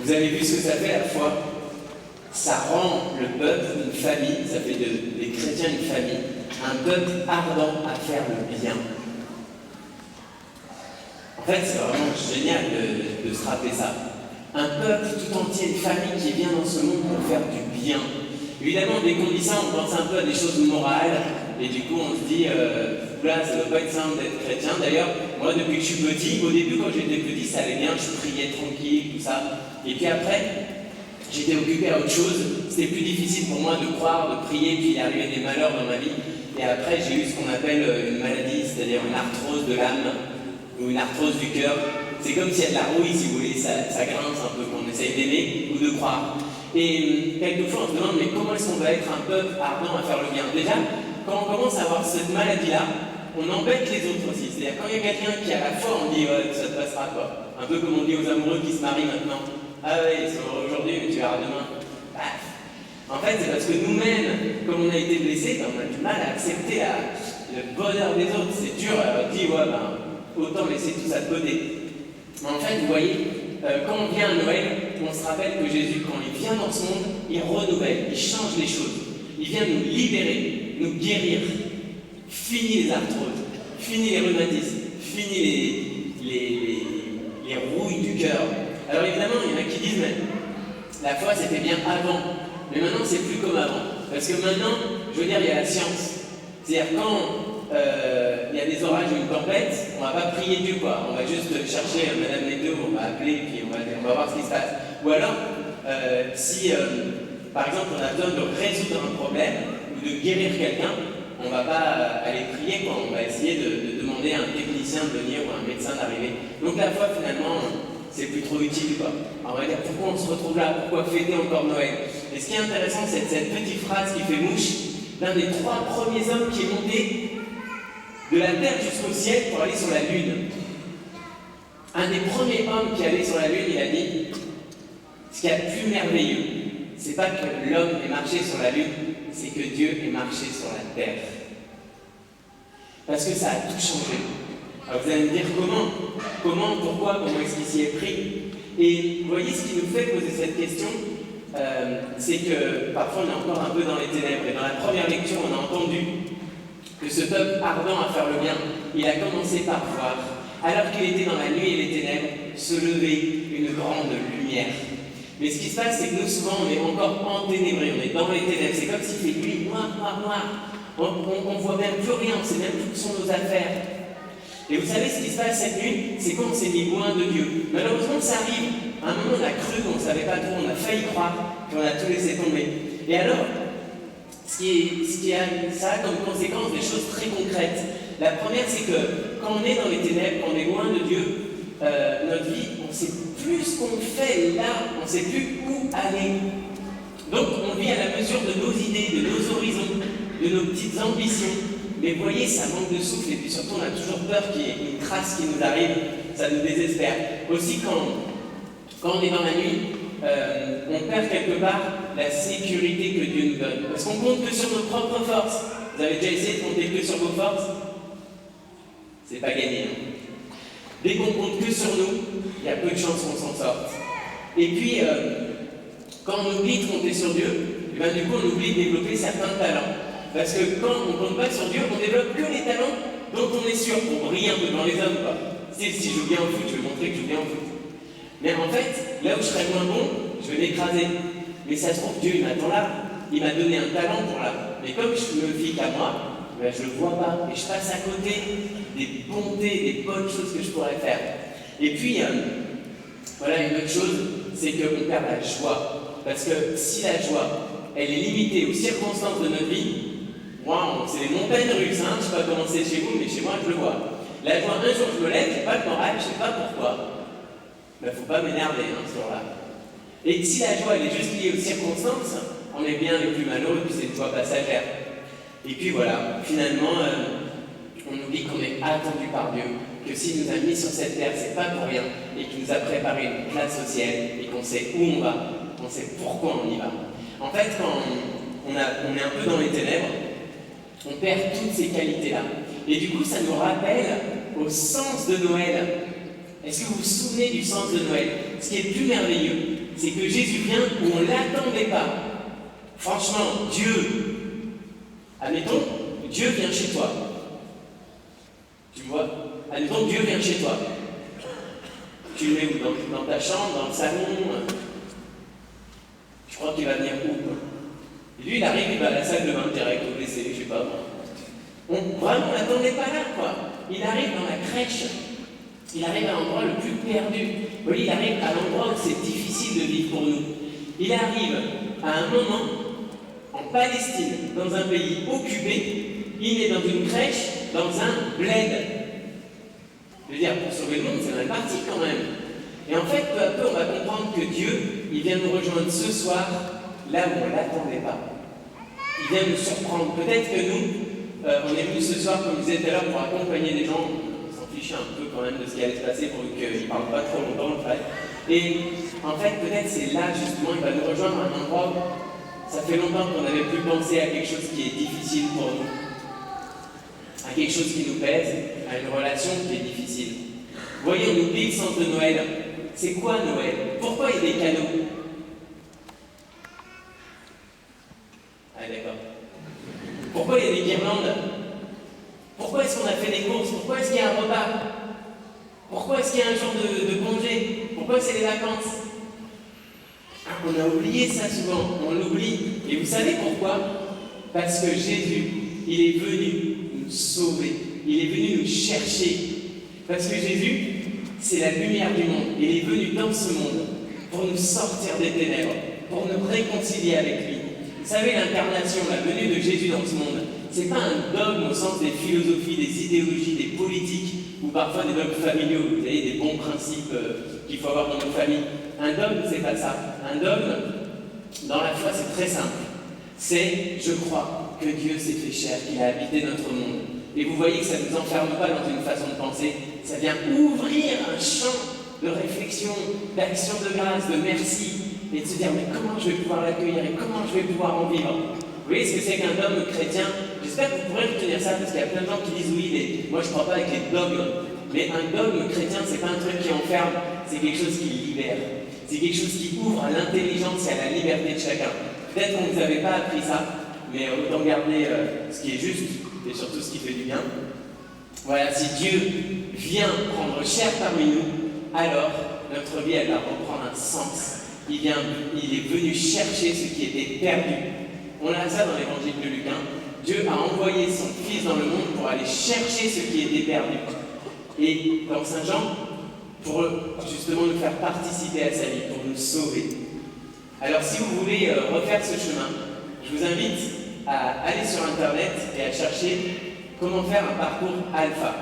Vous avez vu ce que ça fait à la fois? Ça rend le peuple une famille, ça fait des chrétiens une famille, un peuple ardent à faire le bien. En fait, c'est vraiment génial de se rappeler ça. Un peuple tout entier, une famille qui vient dans ce monde pour faire du bien. Évidemment, dès qu'on dit ça, on pense un peu à des choses morales, et du coup, on se dit, là, ça ne doit pas être simple d'être chrétien. D'ailleurs, moi, depuis que je suis petit, au début, quand j'étais petit, ça allait bien, je priais tranquille, tout ça. Et puis après, j'étais occupé à autre chose. C'était plus difficile pour moi de croire, de prier, puis il arrivait des malheurs dans ma vie. Et après, j'ai eu ce qu'on appelle une maladie, c'est-à-dire une arthrose de l'âme, ou une arthrose du cœur. C'est comme s'il y a de la rouille, si vous voulez, ça grince un peu, qu'on essaye d'aimer ou de croire. Et quelquefois, on se demande, mais comment est-ce qu'on va être un peuple ardent à faire le bien? Déjà, quand on commence à avoir cette maladie-là, on embête les autres aussi. C'est-à-dire, quand il y a quelqu'un qui a la foi, on dit, ouais, ça te passera, quoi. Un peu comme on dit aux amoureux qui se marient maintenant. Ah ouais, ils sont heureux aujourd'hui, mais tu verras demain. Bah, en fait, c'est parce que nous-mêmes, comme on a été blessés, on a du mal à accepter le bonheur des autres. C'est dur, on dit, ouais, autant laisser tout ça de côté. Mais en fait, vous voyez, quand on vient à Noël, on se rappelle que Jésus, quand il vient dans ce monde, il renouvelle, il change les choses. Il vient nous libérer, nous guérir, fini les arthroses, fini les rhumatismes, fini les rouilles du cœur. Alors évidemment, il y en a qui disent, mais la foi c'était bien avant, mais maintenant c'est plus comme avant. Parce que maintenant, je veux dire, il y a la science. C'est-à-dire quand il y a des orages ou une tempête, on ne va pas prier Dieu, quoi. On va juste chercher Madame Météo, on va appeler, puis on va voir ce qui se passe. Ou alors, si par exemple on a besoin de résoudre un problème ou de guérir quelqu'un, on ne va pas aller prier, quoi. On va essayer de demander à un technicien de venir ou à un médecin d'arriver. Donc la foi finalement, c'est plus trop utile, quoi. Alors on va dire pourquoi on se retrouve là, pourquoi fêter encore Noël? Et ce qui est intéressant, c'est cette petite phrase qui fait mouche d'un des 3 premiers hommes qui est monté de la terre jusqu'au ciel pour aller sur la lune. Un des premiers hommes qui allait sur la lune, il a dit ce qu'il y a de plus merveilleux, c'est pas que l'homme ait marché sur la lune, c'est que Dieu ait marché sur la terre. Parce que ça a tout changé. Alors vous allez me dire comment, pourquoi, comment est-ce qu'il s'y est pris? Et vous voyez, ce qui nous fait poser cette question, c'est que parfois on est encore un peu dans les ténèbres. Et dans la première lecture, on a entendu que ce peuple ardent à faire le bien, il a commencé par voir, alors qu'il était dans la nuit et les ténèbres, se lever une grande lumière. Mais ce qui se passe, c'est que nous, souvent, on est encore enténébrés, on est dans les ténèbres. C'est comme s'il fait nuit, noir. On ne voit même plus rien, on ne sait même plus où sont nos affaires. Et vous savez ce qui se passe cette nuit, c'est qu'on s'est mis loin de Dieu. Malheureusement, ça arrive. À un moment, on a cru qu'on ne savait pas trop, on a failli croire, puis on a tout laissé tomber. Et alors, ça a comme conséquence des choses très concrètes. La première, c'est que quand on est dans les ténèbres, quand on est loin de Dieu, notre vie, on ne sait plus ce qu'on fait là, on ne sait plus où aller. Donc, on vit à la mesure de nos idées, de nos horizons, de nos petites ambitions. Mais vous voyez, ça manque de souffle, et puis surtout, on a toujours peur qu'il y ait une trace qui nous arrive, ça nous désespère. Aussi, quand on est dans la nuit, on perd quelque part la sécurité que Dieu nous donne. Parce qu'on compte que sur nos propres forces. Vous avez déjà essayé de compter que sur vos forces? C'est pas gagné. Dès qu'on compte que sur nous, il y a peu de chances qu'on s'en sorte. Et puis, quand on oublie de compter sur Dieu, et bien, du coup, on oublie de développer certains talents. Parce que quand on ne compte pas sur Dieu, on développe que les talents dont on est sûr, pour briller un peu devant les hommes, quoi. Si je joue bien au foot, je vais montrer que je joue bien au foot. Mais en fait, là où je serais moins bon, je vais m'écraser. Mais ça se trouve, Dieu, il m'attend là. Il m'a donné un talent pour là. Mais comme je me fie qu'à moi, ben, je ne le vois pas. Et je passe à côté des bontés, des bonnes choses que je pourrais faire. Et puis, voilà, une autre chose, c'est qu'on perd la joie. Parce que si la joie, elle est limitée aux circonstances de notre vie, moi, c'est les montagnes russes, hein. Je ne sais pas comment c'est chez vous, mais chez moi, je le vois. La joie, un jour, je me lève, je n'ai pas de morale, je ne sais pas pourquoi. Il ne faut pas m'énerver, ce jour-là. Et si la joie, elle est juste liée aux circonstances, on est bien les plus malheureux, puis c'est une joie passagère. Et puis voilà, finalement, on oublie qu'on est attendu par Dieu, que s'il nous a mis sur cette terre, c'est pas pour rien, et qu'il nous a préparé une place au ciel, et qu'on sait où on va, on sait pourquoi on y va. En fait, quand on est un peu dans les ténèbres, on perd toutes ces qualités-là. Et du coup, ça nous rappelle au sens de Noël. Est-ce que vous vous souvenez du sens de Noël? Ce qui est le plus merveilleux, c'est que Jésus vient où on ne l'attendait pas. Franchement, Dieu, admettons, Dieu vient chez toi. Tu vois? Admettons, Dieu vient chez toi. Tu le mets où? Dans ta chambre, dans le salon? Tu crois qu'il va venir où? Et lui, il arrive, il va à la salle de bain direct, au WC, je sais pas. Vraiment, on n'attendait pas là, quoi. Il arrive dans la crèche. Il arrive à l'endroit le plus perdu. Vous voyez, il arrive à l'endroit où c'est difficile de vivre pour nous. Il arrive à un moment, en Palestine, dans un pays occupé, il est dans une crèche, dans un bled. Je veux dire, pour sauver le monde, c'est mal parti quand même. Et en fait, peu à peu, on va comprendre que Dieu, il vient nous rejoindre ce soir, là où on ne l'attendait pas. Il vient nous surprendre. Peut-être que nous, on est venus ce soir, comme je disais tout à l'heure, pour accompagner des gens. Un peu quand même de ce qui allait se passer pour qu'ils ne parlent pas trop longtemps en fait. Et en fait, peut-être c'est là justement, il va nous rejoindre à un endroit où ça fait longtemps qu'on n'avait plus pensé à quelque chose qui est difficile pour nous, à quelque chose qui nous pèse, à une relation qui est difficile. Vous voyez, on oublie le sens de Noël. C'est quoi Noël? Pourquoi il y a des cadeaux? Ah d'accord. Pourquoi il y a des guirlandes? Pourquoi est-ce qu'on a fait des courses? Pourquoi est-ce qu'il y a un repas? Pourquoi est-ce qu'il y a un jour de congé? Pourquoi c'est les vacances? On a oublié ça souvent, on l'oublie. Et vous savez pourquoi? Parce que Jésus, il est venu nous sauver. Il est venu nous chercher. Parce que Jésus, c'est la lumière du monde. Il est venu dans ce monde pour nous sortir des ténèbres, pour nous réconcilier avec lui. Vous savez, l'incarnation, la venue de Jésus dans ce monde, c'est pas un dogme au sens des philosophies, des idéologies, des politiques, ou parfois des dogmes familiaux, vous savez, des bons principes qu'il faut avoir dans nos familles. Un dogme, c'est pas ça. Un dogme, dans la foi, c'est très simple. C'est, je crois que Dieu s'est fait chair, qu'il a habité notre monde. Et vous voyez que ça ne nous enferme pas dans une façon de penser, ça vient ouvrir un champ de réflexion, d'action de grâce, de merci, et de se dire, mais comment je vais pouvoir l'accueillir et comment je vais pouvoir en vivre? Vous voyez ce que c'est qu'un dogme chrétien? J'espère que vous pourrez retenir ça, parce qu'il y a plein de gens qui disent oui, moi je ne crois pas avec les dogmes. Mais un dogme chrétien, c'est pas un truc qui enferme, c'est quelque chose qui libère. C'est quelque chose qui ouvre à l'intelligence et à la liberté de chacun. Peut-être qu'on ne vous avait pas appris ça, mais autant garder ce qui est juste et surtout ce qui fait du bien. Voilà, si Dieu vient prendre chair parmi nous, alors notre vie, elle va reprendre un sens. Il est venu chercher ce qui était perdu. On a ça dans l'évangile de Luc. Dieu a envoyé son Fils dans le monde pour aller chercher ce qui était perdu. Et dans Saint Jean, pour justement nous faire participer à sa vie, pour nous sauver. Alors si vous voulez refaire ce chemin, je vous invite à aller sur Internet et à chercher comment faire un parcours alpha.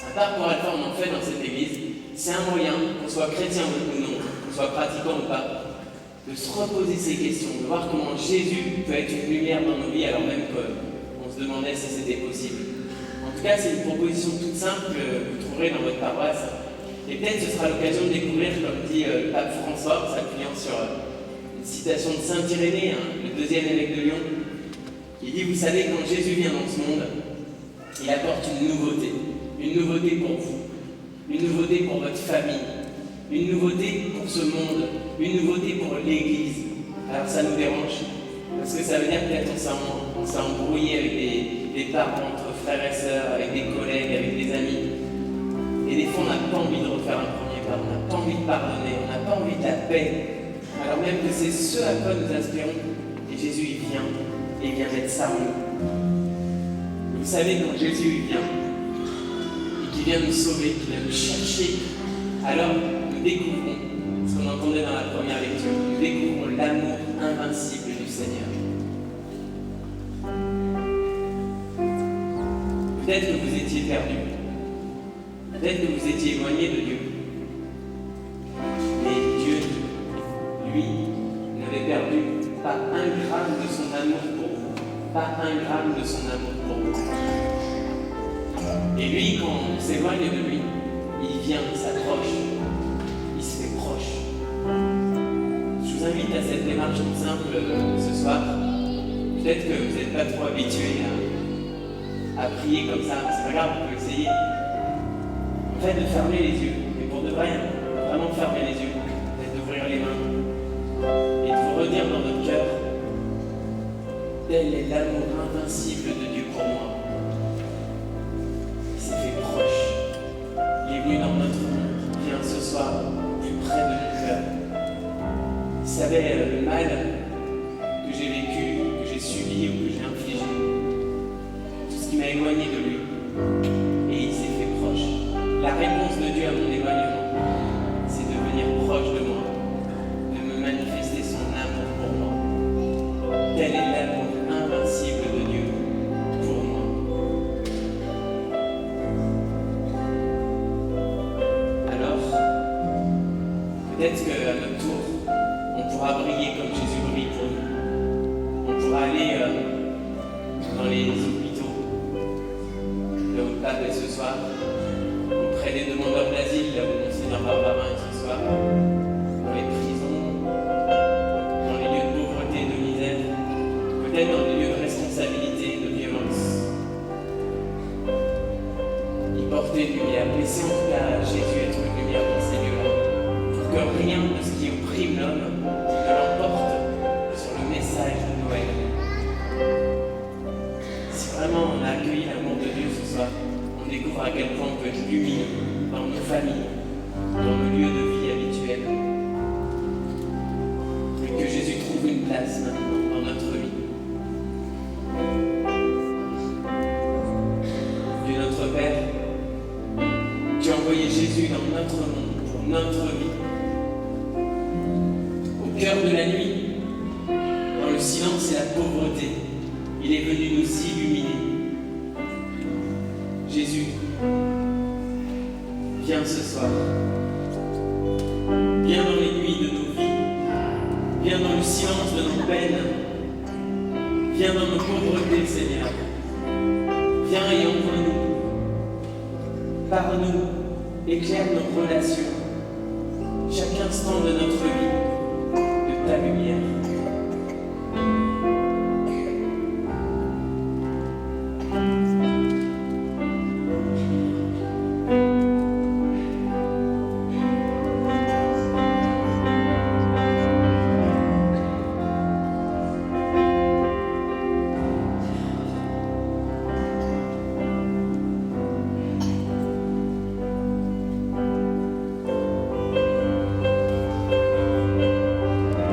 Un parcours alpha, on en fait dans cette église. C'est un moyen, qu'on soit chrétien ou non, qu'on soit pratiquant ou pas, de se reposer ces questions, de voir comment Jésus peut être une lumière dans nos vies, alors même qu'on se demandait si c'était possible. En tout cas, c'est une proposition toute simple que vous trouverez dans votre paroisse. Et peut-être ce sera l'occasion de découvrir, comme dit le pape François, en s'appuyant sur une citation de Saint Irénée, le deuxième évêque de Lyon. Il dit, vous savez, quand Jésus vient dans ce monde, il apporte une nouveauté pour vous, une nouveauté pour votre famille, une nouveauté pour ce monde, une nouveauté pour l'Église. Alors ça nous dérange, parce que ça veut dire peut-être on s'est embrouillé avec des parents, entre frères et sœurs, avec des collègues, avec des amis. Et des fois on n'a pas envie de refaire un premier pas, on n'a pas envie de pardonner, on n'a pas envie de la paix. Alors même que c'est ce à quoi nous aspirons, et Jésus il vient, et il vient mettre ça en nous. Vous savez, quand Jésus il vient, et qu'il vient nous sauver, qu'il vient nous chercher, alors nous découvrons ce qu'on entendait dans la première lecture, nous découvrons l'amour invincible du Seigneur. Peut-être que vous étiez perdu, peut-être que vous étiez éloigné de Dieu, mais Dieu, lui, n'avait perdu pas un gramme de son amour pour vous, pas un gramme de son amour pour vous. Et lui, quand on s'éloigne de lui, il vient, il s'approche, il se fait proche. Je vous invite à cette démarche toute simple ce soir. Peut-être que vous n'êtes pas trop habitué à prier comme ça, c'est pas grave, vous pouvez essayer. En fait, de fermer les yeux et pour devrait vraiment fermer les yeux, peut-être d'ouvrir les mains et de vous redire dans notre cœur, tel est l'amour invincible de Dieu pour moi. Il s'est fait proche. Il est venu dans notre monde. Il vient ce soir plus près de mon cœur. Il savait le mal que j'ai vécu, que j'ai subi ou que j'ai infligé. Tout ce qui m'a éloigné de lui. Et il s'est fait proche. La réponse de Dieu à mon éloignement, c'est de venir proche de moi, de me manifester son amour pour moi. Tel est l'amour invincible de Dieu pour moi. Alors, peut-être qu'à notre tour, on pourra briller comme Jésus brille pour nous. On pourra aller dans les hôpitaux, là où le pape est ce soir, auprès des demandeurs d'asile, là où Monseigneur Barbarin est ce soir, dans les prisons, dans les lieux de pauvreté, de misère, peut-être dans des lieux de responsabilité, de violence. Y porter une lumière, laisser en tout cas Jésus être une lumière dans ces lieux-là, pour que rien de ce qui opprime l'homme ne l'emporte sur le message de Noël. Si vraiment on a accueilli l'amour de Dieu ce soir, on découvre à quel point on peut être lumineux dans nos familles, dans nos lieux de vie habituels. Et que Jésus trouve une place maintenant dans notre vie. Dieu notre Père, tu as envoyé Jésus dans notre monde, pour notre vie. Au cœur de la nuit, dans le silence et la pauvreté, il est venu nous illuminer. Jésus, viens ce soir. Viens dans les nuits de nos vies. Viens dans le silence de nos peines. Viens dans nos pauvretés, Seigneur. Viens et envoie-nous. Par nous, éclaire nos relations. Chaque instant de notre